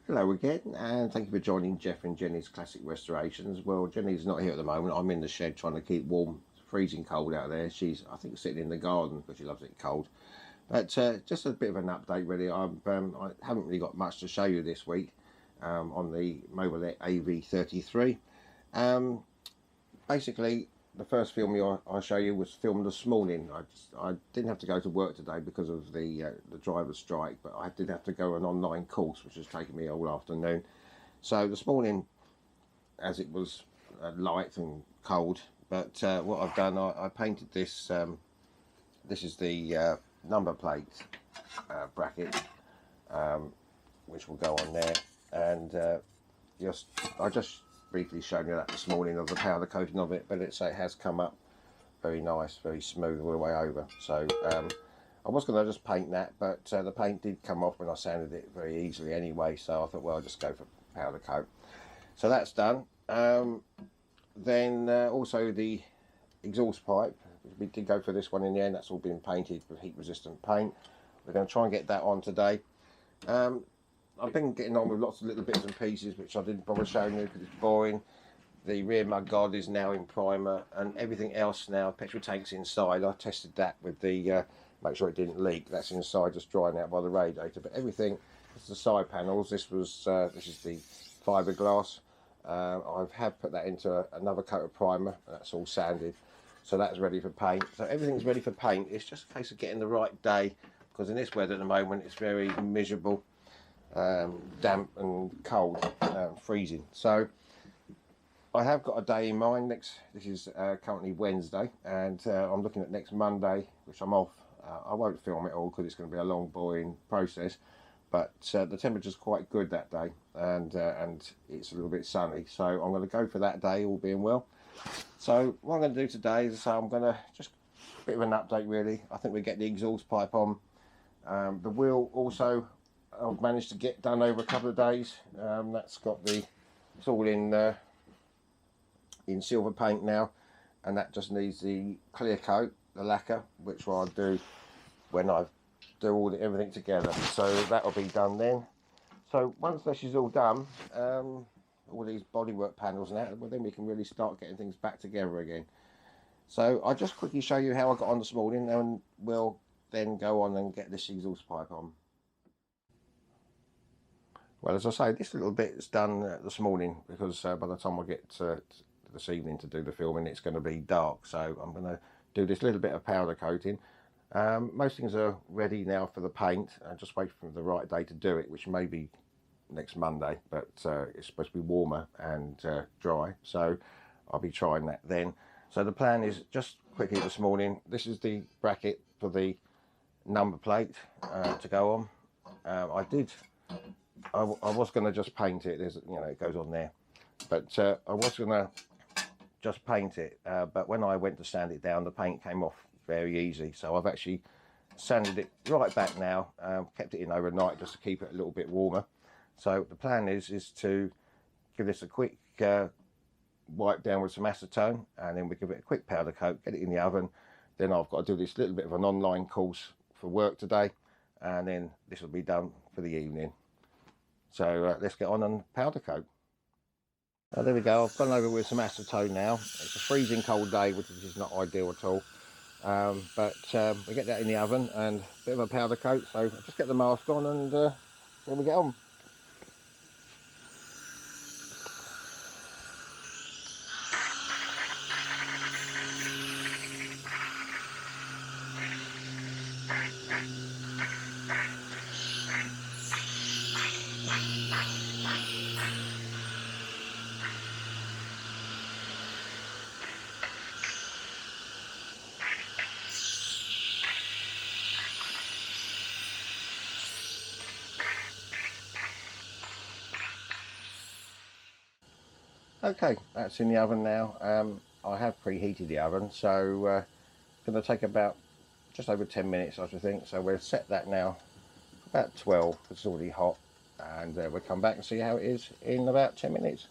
Hello again, and thank you for joining Jeff and Jenny's Classic Restorations. Well, Jenny's not here at the moment. I'm in the shed trying to keep warm. It's freezing cold out there. She's, I think, sitting in the garden because she loves it cold. But just a bit of an update, really. I haven't really got much to show you this week on the Mobylette AV33. Basically, the first film I'll show you was filmed this morning. I didn't have to go to work today because of the driver's strike, but I did have to go an online course, which has taken me all afternoon. So this morning, as it was light and cold, but what I've done, I painted this. This is the number plate bracket, which will go on there, and I just briefly shown you that this morning of the powder coating of it, but it has come up very nice, very smooth all the way over. So I was going to just paint that, but the paint did come off when I sanded it very easily anyway, so I thought, well, I'll just go for powder coat. So that's done. Then also the exhaust pipe, we did go for this one in the end. That's all been painted with heat resistant paint. We're going to try and get that on today. I've been getting on with lots of little bits and pieces which I didn't bother showing you because it's boring. The rear mud guard is now in primer, and everything else now, petrol tank's inside. I tested that with the make sure it didn't leak. That's inside, just drying out by the radiator. But everything, it's the side panels. This is the fiberglass. I have put that into another coat of primer, and that's all sanded, so that's ready for paint. So everything's ready for paint. It's just a case of getting the right day, because in this weather at the moment it's very miserable. Damp and cold, freezing. So I have got a day in mind. This is currently Wednesday, and I'm looking at next Monday, which I'm off. I won't film it all because it's going to be a long boring process, but the temperature's quite good that day, and it's a little bit sunny, so I'm going to go for that day, all being well. So what I'm going to do today is I'm going to just a bit of an update really. I think we get the exhaust pipe on. The wheel also I've managed to get done over a couple of days. It's all in silver paint now, and that just needs the clear coat, the lacquer, which I'll do when I do everything together. So that'll be done then. So once this is all done, all these bodywork panels and that, well, then we can really start getting things back together again. So I'll just quickly show you how I got on this morning, and we'll then go on and get this exhaust pipe on. Well, as I say, this little bit is done this morning because by the time I get this evening to do the filming, it's going to be dark. So I'm going to do this little bit of powder coating. Most things are ready now for the paint. I'm just waiting for the right day to do it, which may be next Monday, but it's supposed to be warmer and dry. So I'll be trying that then. So the plan is just quickly this morning. This is the bracket for the number plate to go on. I was going to just paint it. It goes on there, but I was going to just paint it. But when I went to sand it down, the paint came off very easy. So I've actually sanded it right back now. Kept it in overnight just to keep it a little bit warmer. So the plan is to give this a quick wipe down with some acetone, and then we give it a quick powder coat, get it in the oven. Then I've got to do this little bit of an online course for work today, and then this will be done for the evening. So let's get on and powder coat. There we go. I've gone over with some acetone now. It's a freezing cold day, which is not ideal at all. But we get that in the oven and a bit of a powder coat. So I'll just get the mask on, and then we get on. Okay, that's in the oven now. I have preheated the oven, so it's going to take about just over 10 minutes, I should think. So we'll set that now about 12, it's already hot, and we'll come back and see how it is in about 10 minutes.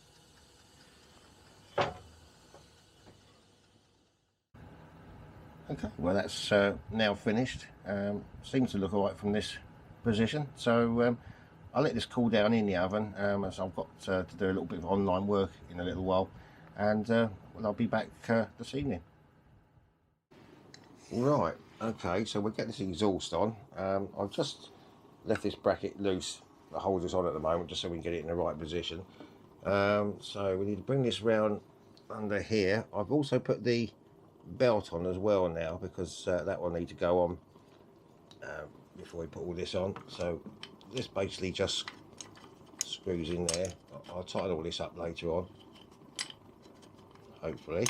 Okay, well that's now finished. Seems to look alright from this position. So I'll let this cool down in the oven, as I've got to do a little bit of online work in a little while, and well, I'll be back this evening. Right, okay, so we'll get this exhaust on. I've just left this bracket loose that holds us on at the moment, just so we can get it in the right position. So we need to bring this round under here. I've also put the belt on as well now, because that will need to go on before we put all this on. So this basically just screws in there. I'll tighten all this up later on, hopefully.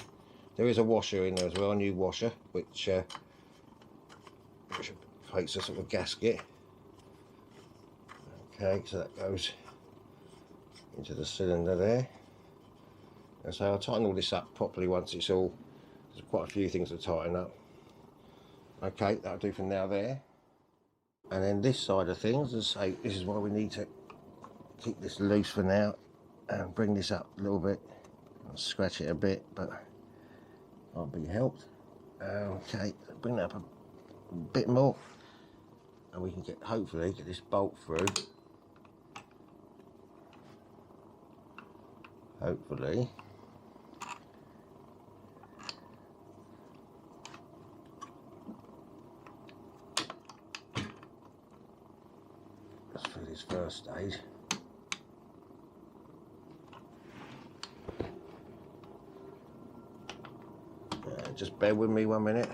There is a washer in there as well, a new washer, which creates a sort of gasket. Okay, so that goes into the cylinder there. And so I'll tighten all this up properly once it's all, there's quite a few things to tighten up. Okay, that'll do for now there. And then this side of things, as I say, this is why we need to keep this loose for now and bring this up a little bit. I'll scratch it a bit, but I'll be helped. Okay, bring that up a bit more, and we can hopefully get this bolt through. Hopefully. Let's do this first stage. Just bear with me 1 minute.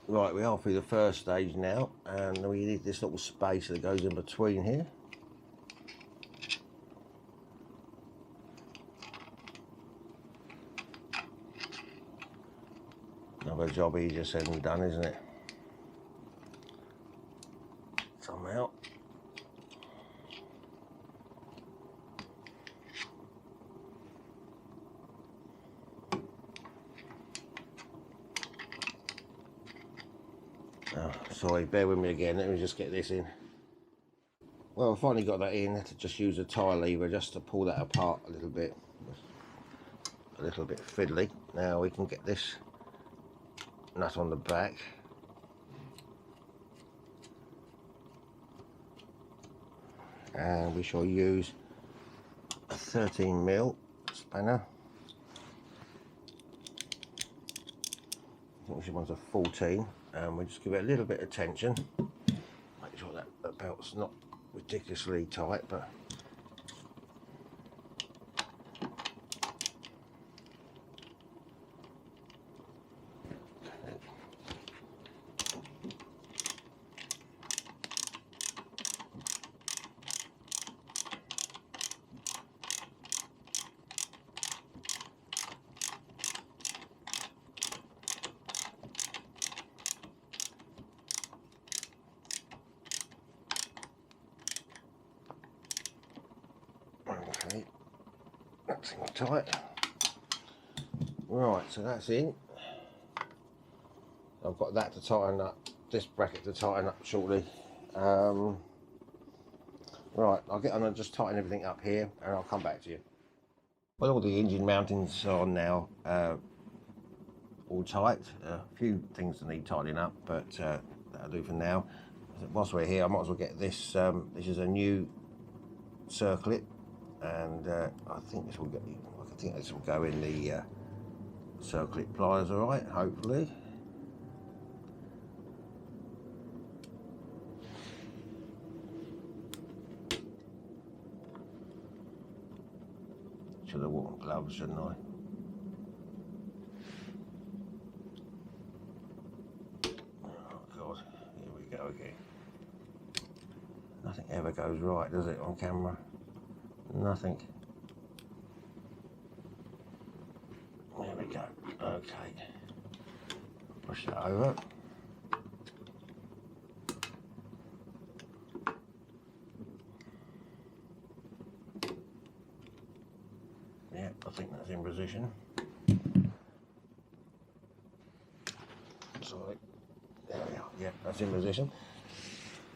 Right, we are through the first stage now, and we need this little space that goes in between here. Another job easier said than done, isn't it? Somehow. Oh, sorry, bear with me again. Let me just get this in. Well, I've finally got that in. I had to just use a tie lever just to pull that apart a little bit. A little bit fiddly. Now we can get this nut on the back. And we shall use a 13mm spanner. I think this one's a 14, and we just give it a little bit of tension. Make sure that the belt's not ridiculously tight, but okay, that seems tight. Right, so that's in. I've got that to tighten up, this bracket to tighten up shortly. Right, I'll get on and just tighten everything up here, and I'll come back to you. Well, all the engine mountings are now all tight. A few things that need tightening up, but that'll do for now. Whilst we're here, I might as well get this. This is a new circlip, and I think this will go. I think this will go in the circlip pliers, all right. Hopefully. Should have worn gloves, shouldn't I? Oh God, here we go again. Nothing ever goes right, does it, on camera? Nothing. There we go. Okay. Push that over. Yeah, I think that's in position. Sorry. There we are. Yeah, that's in position.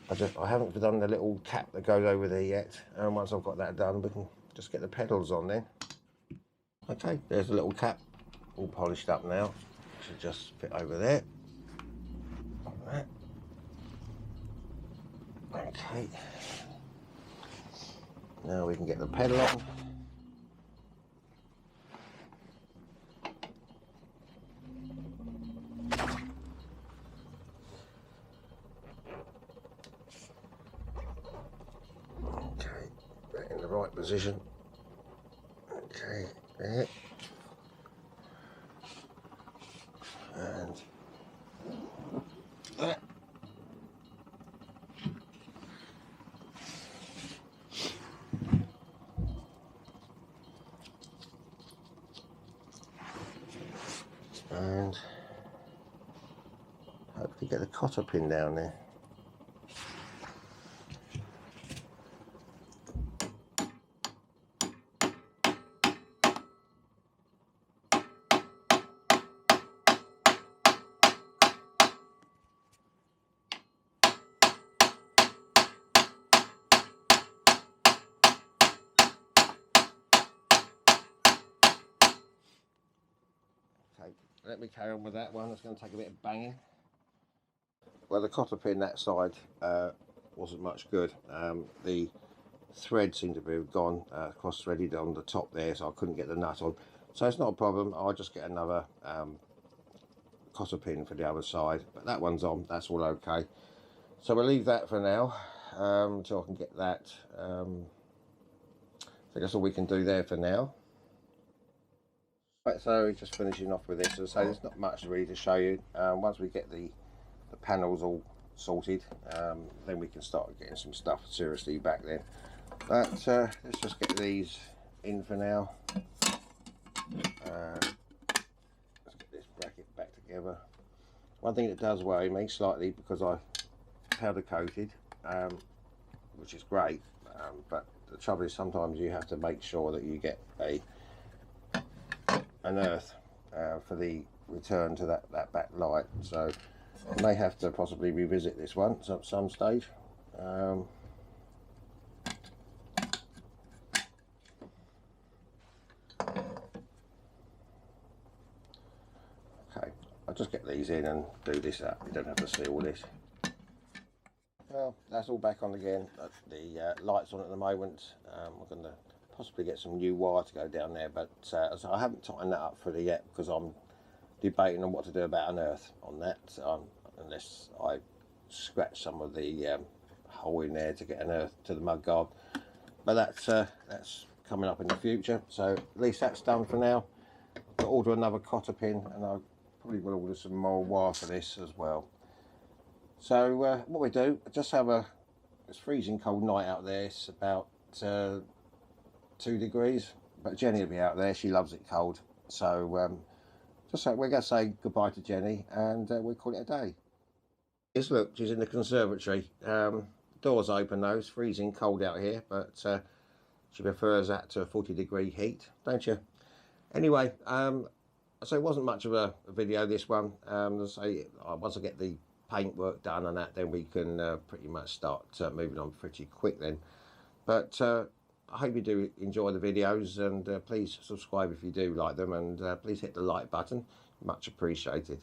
I haven't done the little cap that goes over there yet, and once I've got that done, we can just get the pedals on then. Okay, there's the little cap, all polished up now. Should just fit over there. Like that. Okay, Now we can get the pedal on. Okay, back in the right position. Okay, there. And there. And hopefully get the cotter pin down there. Okay, let me carry on with that one. It's going to take a bit of banging. Well, the cotter pin that side wasn't much good. The thread seemed to be gone, cross threaded on the top there, so I couldn't get the nut on. So it's not a problem. I'll just get another cotter pin for the other side, but that one's on. That's all okay. So we'll leave that for now until I can get that. So that's all we can do there for now. Right, so just finishing off with this. As I say, there's not much really to show you. Once we get the panels all sorted, then we can start getting some stuff seriously back then. But let's just get these in for now. Let's get this bracket back together. One thing that does worry me slightly, because I powder coated, which is great, but the trouble is sometimes you have to make sure that you get an earth for the return to that back light. So I may have to possibly revisit this one at some stage. Okay, I'll just get these in and do this up. You don't have to see all this. Well, that's all back on again. The light's on at the moment. We're going to possibly get some new wire to go down there, but so I haven't tightened that up fully yet because I'm debating on what to do about an earth on that, unless I scratch some of the hole in there to get an earth to the mudguard. But that's coming up in the future, so at least that's done for now. I'll order another cotter pin, and I probably will order some more wire for this as well. So what we do, just have it's freezing cold night out there. It's about 2 degrees, but Jenny will be out there. She loves it cold. So just so we're going to say goodbye to Jenny, and we'll call it a day. Yes, look, she's in the conservatory. Door's open though. It's freezing cold out here, but she prefers that to a 40-degree heat, don't you? Anyway, so it wasn't much of a video, this one. Once I get the paintwork done and that, then we can pretty much start moving on pretty quick then. But I hope you do enjoy the videos, and please subscribe if you do like them, and please hit the like button, much appreciated.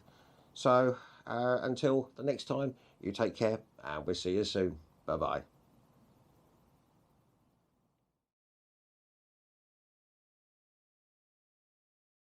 So until the next time, you take care, and we'll see you soon. Bye bye.